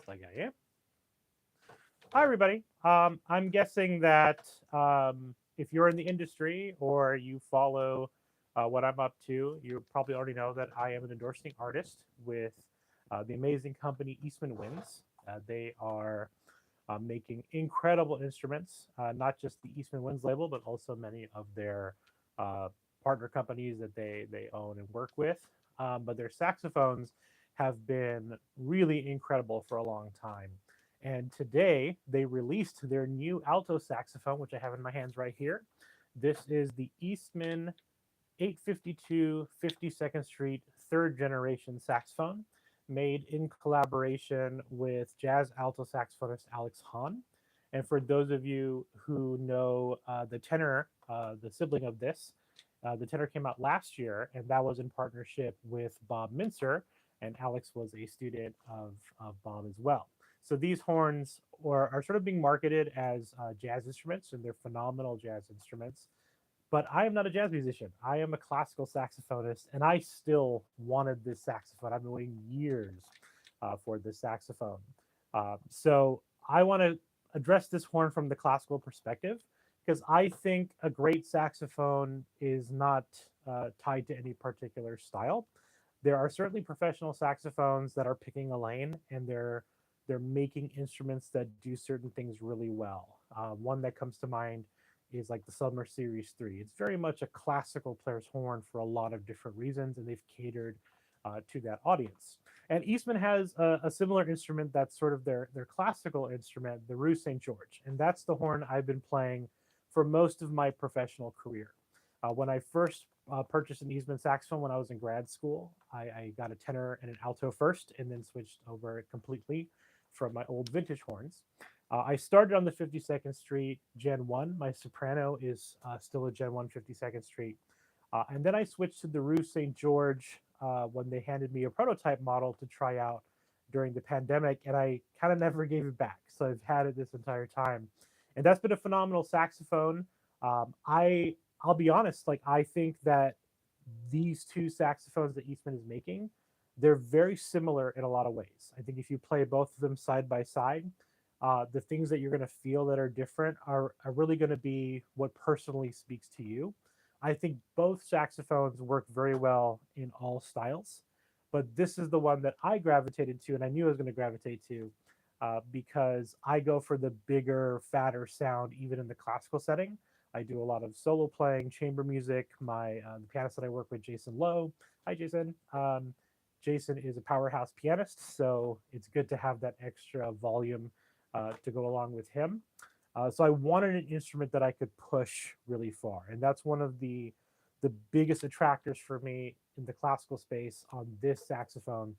like I am. Hi, everybody. I'm guessing that if you're in the industry or you follow what I'm up to, you probably already know that I am an endorsing artist with the amazing company Eastman Winds. They are making incredible instruments, not just the Eastman Winds label, but also many of their uh, partner companies that they own and work with. But their saxophones have been really incredible for a long time. And today they released their new alto saxophone, which I have in my hands right here. This is the Eastman 852 52nd Street third generation saxophone, made in collaboration with jazz alto saxophonist Alex Hahn. And for those of you who know the tenor, the sibling of this, the tenor came out last year, and that was in partnership with Bob Mincer, and Alex was a student of Bob as well. So these horns are sort of being marketed as jazz instruments, and they're phenomenal jazz instruments. But I am not a jazz musician. I am a classical saxophonist, and I still wanted this saxophone. I've been waiting years for this saxophone. So I want to address this horn from the classical perspective because I think a great saxophone is not tied to any particular style. There are certainly professional saxophones that are picking a lane, and they're making instruments that do certain things really well. One that comes to mind is like the Summer Series 3. It's very much a classical player's horn for a lot of different reasons, and they've catered to that audience. And Eastman has a similar instrument that's sort of their classical instrument, the Rue St. George. And that's the horn I've been playing for most of my professional career. When I first purchased an Eastman saxophone when I was in grad school, I got a tenor and an alto first, and then switched over completely from my old vintage horns. I started on the 52nd Street Gen 1. My soprano is still a Gen 1 52nd Street. And then I switched to the Rue St. George when they handed me a prototype model to try out during the pandemic, and I kind of never gave it back. So I've had it this entire time. And that's been a phenomenal saxophone. I'll be honest, like I think that these two saxophones that Eastman is making, they're very similar in a lot of ways. I think if you play both of them side by side, the things that you're going to feel that are different are really going to be what personally speaks to you. I think both saxophones work very well in all styles, but this is the one that I gravitated to, and I knew I was going to gravitate to because I go for the bigger, fatter sound, even in the classical setting. I do a lot of solo playing, chamber music. My the pianist that I work with, Jason Lowe. Hi, Jason. Jason is a powerhouse pianist, so it's good to have that extra volume to go along with him. So I wanted an instrument that I could push really far, and that's one of the biggest attractors for me in the classical space on this saxophone.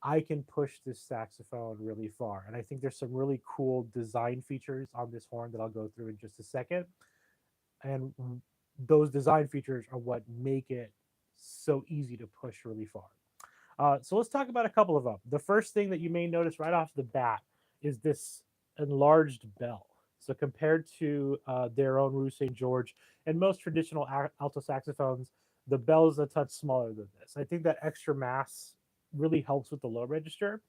I can push this saxophone really far, and I think there's some really cool design features on this horn that I'll go through in just a second. And those design features are what make it so easy to push really far. So let's talk about a couple of them. The first thing that you may notice right off the bat is this enlarged bell. So compared to their own Rue St. George and most traditional alto saxophones, the bell is a touch smaller than this. I think that extra mass really helps with the low register,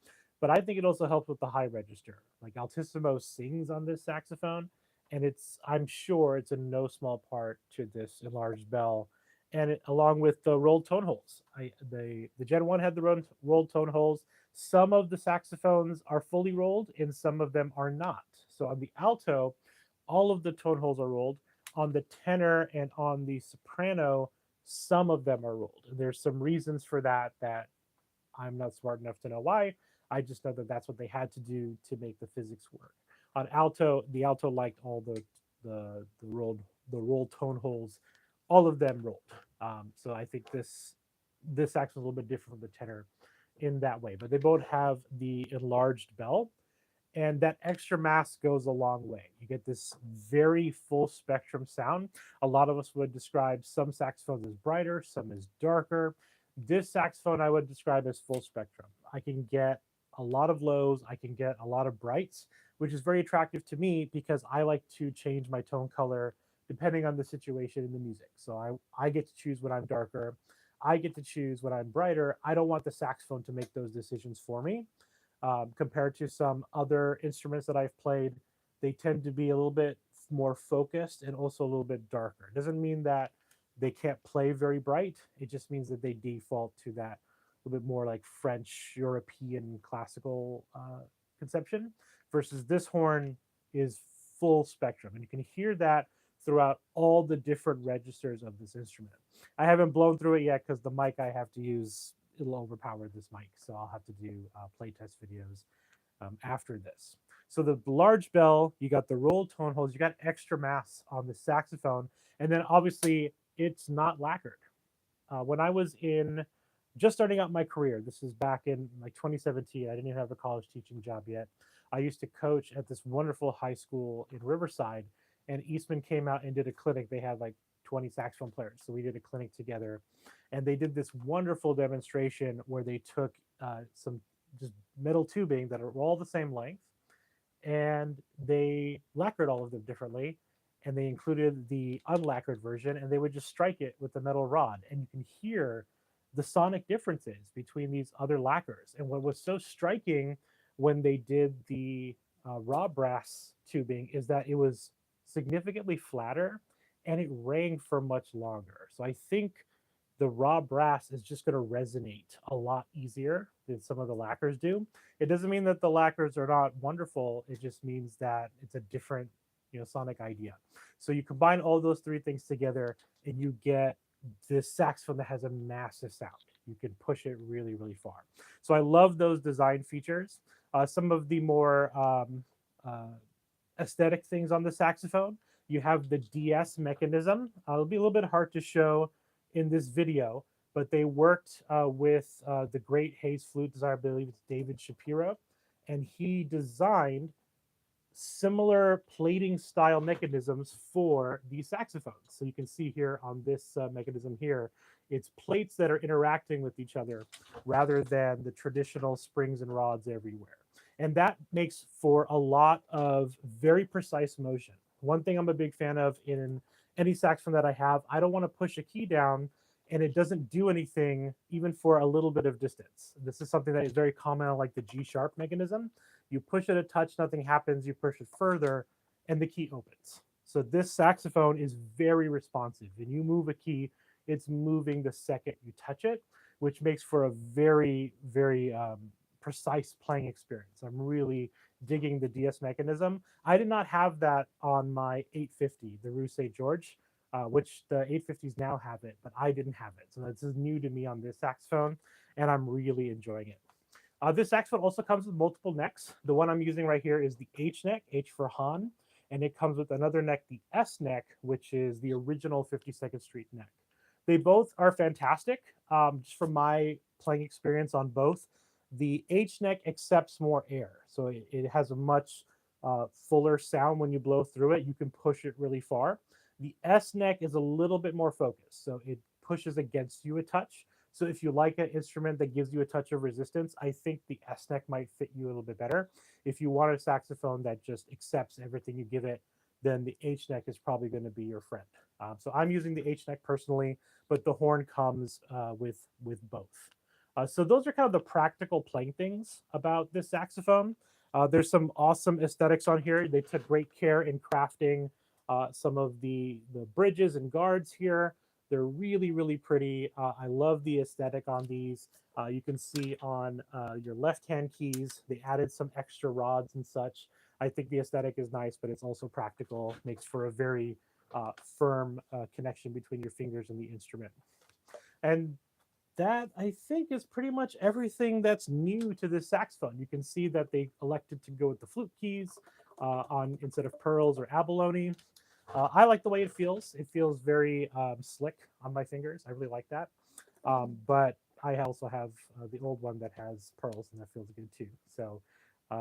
but I think it also helps with the high register. Like Altissimo sings on this saxophone, and I'm sure it's in no small part to this enlarged bell, and along with the rolled tone holes. The Gen 1 had the rolled tone holes. Some of the saxophones are fully rolled and some of them are not. So on the alto, all of the tone holes are rolled. On the tenor and on the soprano, some of them are rolled. There's some reasons for that I'm not smart enough to know why. I just know that that's what they had to do to make the physics work. On alto, the alto liked all the rolled tone holes, all of them rolled. So I think this sax is a little bit different from the tenor in that way, but they both have the enlarged bell, and that extra mass goes a long way. You get this very full spectrum sound. A lot of us would describe some saxophones as brighter, some as darker. This saxophone I would describe as full spectrum. I can get a lot of lows, I can get a lot of brights, which is very attractive to me because I like to change my tone color depending on the situation in the music. So I get to choose when I'm darker. I get to choose when I'm brighter. I don't want the saxophone to make those decisions for me. compared to some other instruments that I've played. They tend to be a little bit more focused and also a little bit darker. It doesn't mean that they can't play very bright. It just means that they default to that a little bit more like French, European classical conception, versus this horn is full spectrum. And you can hear that throughout all the different registers of this instrument. I haven't blown through it yet because the mic I have to use, it'll overpower this mic. So I'll have to do playtest videos after this. So the large bell, you got the rolled tone holes, you got extra mass on the saxophone, and then obviously it's not lacquered. When I was in just starting out my career, this is back in like 2017. I didn't even have a college teaching job yet. I used to coach at this wonderful high school in Riverside, and Eastman came out and did a clinic. They had like 20 saxophone players, so we did a clinic together, and they did this wonderful demonstration where they took some just metal tubing that are all the same length, and they lacquered all of them differently, and they included the unlacquered version, and they would just strike it with the metal rod, and you can hear the sonic differences between these other lacquers. And what was so striking when they did the raw brass tubing is that it was significantly flatter and it rang for much longer. So I think the raw brass is just going to resonate a lot easier than some of the lacquers do. It doesn't mean that the lacquers are not wonderful. It just means that it's a different, sonic idea. So you combine all those three things together and you get this saxophone that has a massive sound. You can push it really, really far. So I love those design features. Some of the more aesthetic things on the saxophone, you have the DS mechanism. It'll be a little bit hard to show in this video, but they worked with the great Hayes flute designer, I believe it's David Shapiro, and he designed similar plating style mechanisms for these saxophones. So you can see here on this mechanism here, it's plates that are interacting with each other rather than the traditional springs and rods everywhere. And that makes for a lot of very precise motion. One thing I'm a big fan of in any saxophone that I have, I don't want to push a key down and it doesn't do anything even for a little bit of distance. This is something that is very common on like the G sharp mechanism. You push it a touch, nothing happens. You push it further and the key opens. So this saxophone is very responsive. When you move a key, it's moving the second you touch it, which makes for a very, very precise playing experience. I'm really digging the DS mechanism. I did not have that on my 850, the Rue St. George, which the 850s now have it, but I didn't have it. So this is new to me on this saxophone, and I'm really enjoying it. This saxophone also comes with multiple necks. The one I'm using right here is the H neck, H for Han, and it comes with another neck, the S neck, which is the original 52nd Street neck. They both are fantastic. Just from my playing experience on both, the H neck accepts more air, so it has a much fuller sound when you blow through it. You can push it really far. The S neck is a little bit more focused, so it pushes against you a touch. So if you like an instrument that gives you a touch of resistance, I think the S neck might fit you a little bit better. If you want a saxophone that just accepts everything you give it, then the H neck is probably going to be your friend. So I'm using the H neck personally, but the horn comes with both. So those are kind of the practical playing things about this saxophone. There's some awesome aesthetics on here. They took great care in crafting some of the bridges and guards here. They're really, really pretty. I love the aesthetic on these. You can see on your left-hand keys, they added some extra rods and such. I think the aesthetic is nice, but it's also practical, makes for a very firm connection between your fingers and the instrument. And that, I think, is pretty much everything that's new to this saxophone. You can see that they elected to go with the flute keys on instead of pearls or abalone. I like the way it feels. It feels very slick on my fingers. I really like that. But I also have the old one that has pearls, and that feels good too. So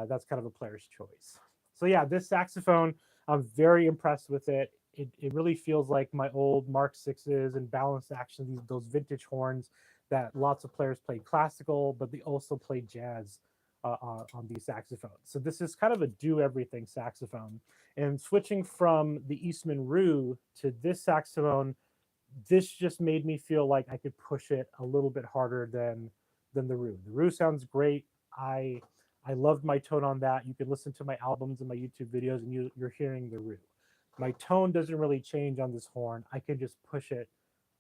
that's kind of a player's choice. So yeah, this saxophone, I'm very impressed with it. It really feels like my old Mark 6s and balanced action, those vintage horns that lots of players play classical, but they also play jazz on these saxophones. So this is kind of a do-everything saxophone. And switching from the Eastman Rue to this saxophone, this just made me feel like I could push it a little bit harder than the Rue. The Rue sounds great. I I loved my tone on that. You can listen to my albums and my YouTube videos, and you're hearing the root. My tone doesn't really change on this horn. I can just push it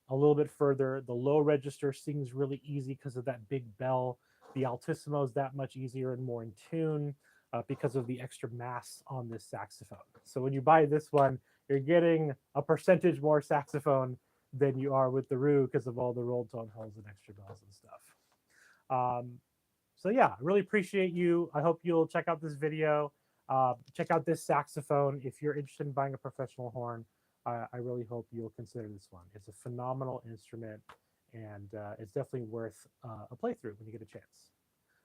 a little bit further. The low register sings really easy because of that big bell. The altissimo is that much easier and more in tune because of the extra mass on this saxophone. So when you buy this one, you're getting a percentage more saxophone than you are with the Rue because of all the rolled tone holes and extra bells and stuff. So yeah, I really appreciate you. I hope you'll check out this video. Check out this saxophone if you're interested in buying a professional horn. I really hope you'll consider this one. It's a phenomenal instrument, and it's definitely worth a playthrough when you get a chance.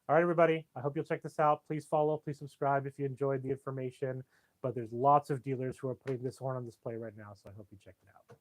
All right, everybody, I hope you'll check this out. Please follow, please subscribe if you enjoyed the information. But there's lots of dealers who are putting this horn on display right now, so I hope you check it out.